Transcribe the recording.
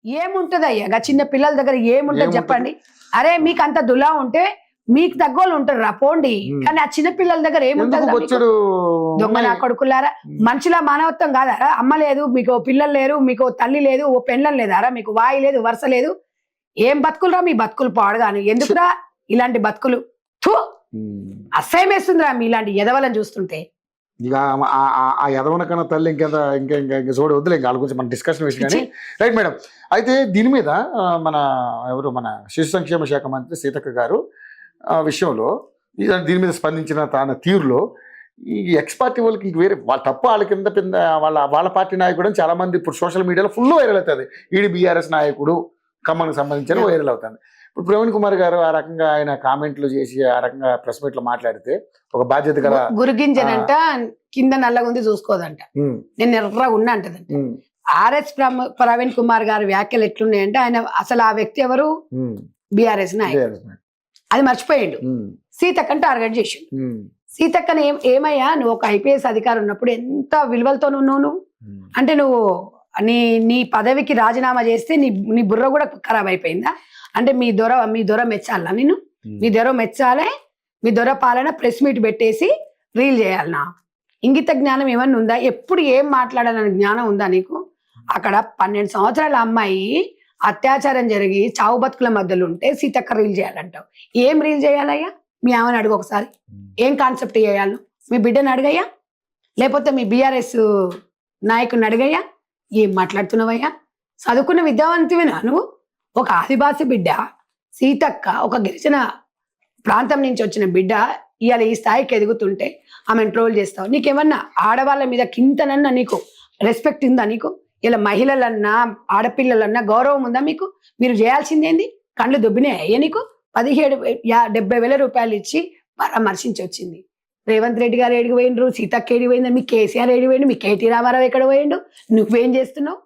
ఏముంటది అయ్యా చిన్న పిల్లల దగ్గర ఏముంటది చెప్పండి. అరే మీకు అంత దులా ఉంటే మీకు తగ్గోళ్ళు ఉంటారు రా పోండి. కానీ ఆ చిన్న పిల్లల దగ్గర ఏముంటది? దొంగ నా కొడుకులారా, మనుషుల మానవత్వం కాదారా? అమ్మ లేదు, మీకు పిల్లలు లేరు, మీకు తల్లి లేదు, ఓ పెండ్లం లేదారా, మీకు వాయి లేదు, వరుస లేదు, ఏం బతుకులురా మీ బతుకులు పాడుగాను. ఎందుకురా ఇలాంటి బతుకులు? అసహ్యం వేస్తుందిరా మీ ఇలాంటి ఎదవలను చూస్తుంటే. ఇక ఆ యదవన కన్నా తల్లి ఇంకా ఇంకా ఇంకా ఇంకా చూడ వద్దులే, ఇంకా వాళ్ళ గురించి మన డిస్కషన్ విషయం కానీ. రైట్ మేడం, అయితే దీని మీద మన మన శిశు సంక్షేమ శాఖ మంత్రి సీతక్క గారు విషయంలో దీని మీద స్పందించిన తన తీరులో ఈ ఎక్స్ పార్టీ వాళ్ళకి ఇంక వేరే వాళ్ళ తప్ప వాళ్ళ కింద వాళ్ళ పార్టీ నాయకుడు అని చాలా మంది ఇప్పుడు సోషల్ మీడియాలో ఫుల్ వైరల్ అవుతుంది. ఈడి బీఆర్ఎస్ నాయకుడు ఖమ్మానికి సంబంధించిన వైరల్ అవుతుంది. ఇప్పుడు ప్రవీణ్ కుమార్ గారు ఆ రకంగా ఆయన కామెంట్లు చేసి ఆ రకంగా ప్రెస్ మీట్ లో మాట్లాడితే ఒక బాధ్యత గల గురిగింజనంట కింద నల్లగుంది చూసుకోదంట, నేను ఎర్రగా ఉన్నా అంటదంట. ఆర్ఎస్ ప్రవీణ్ కుమార్ గారి వ్యాఖ్యలు ఎట్లున్నాయంటే ఆయన అసలు ఆ వ్యక్తి ఎవరు? బీఆర్ఎస్ నాయకుడు. అది మర్చిపోయిండు. సీతక్కని టార్గెట్ చేసిండు. సీతక్కని ఏమయ్యా నువ్వు ఒక ఐపీఎస్ అధికారి ఉన్నప్పుడు ఎంత విలువలతో ఉన్నావు నువ్వు అంటే, నువ్వు నీ పదవికి రాజీనామా చేస్తే నీ బుర్ర కూడా ఖరాబ్ అయిపోయిందా? అంటే మీ దొర మెచ్చాలా? నేను మీ దొర మెచ్చాలే, మీ దొర పాలన ప్రెస్ మీట్ పెట్టేసి రీల్ చేయాలనా? ఇంగిత జ్ఞానం ఏమన్నా ఉందా? ఎప్పుడు ఏం మాట్లాడాలనే జ్ఞానం ఉందా నీకు? అక్కడ 12 సంవత్సరాల అమ్మాయి అత్యాచారం జరిగి చావు బతుకుల మధ్యలో ఉంటే సీతక్క రీల్ చేయాలంటావు. ఏం రీల్ చేయాలయ్యా? మీ ఆమెను అడుగు ఒకసారి, ఏం కాన్సెప్ట్ చేయాలి? మీ బిడ్డను అడగయ్యా, లేకపోతే మీ బీఆర్ఎస్ నాయకుని అడగయ్యా. ఏం మాట్లాడుతున్నావయ్యా? చదువుకున్న విద్యావంతివేనా నువ్వు? ఒక ఆదివాసి బిడ్డ సీతక్క, ఒక గిరిజన ప్రాంతం నుంచి వచ్చిన బిడ్డ ఇవాళ ఈ స్థాయికి ఎదుగుతుంటే ఆమెను ట్రోల్ చేస్తావు. నీకేమన్నా ఆడవాళ్ళ మీద కింతనన్నా నీకు రెస్పెక్ట్ ఉందా? నీకు ఇలా మహిళలన్నా ఆడపిల్లలన్నా గౌరవం ఉందా మీకు? మీరు చేయాల్సిందేంది? కళ్ళు దొబ్బినాయి అయ్యా నీకు? 70,000 రూపాయలు ఇచ్చి పరామర్శించి వచ్చింది. రేవంత్ రెడ్డి గారు ఏడికి పోయిండ్రు, సీతక్క ఏడికి పోయిందా, మీ కేసీఆర్ ఏడికి పోయిండు, మీ కేటీ రామారావు ఎక్కడ పోయిండు, నువ్వేం చేస్తున్నావు?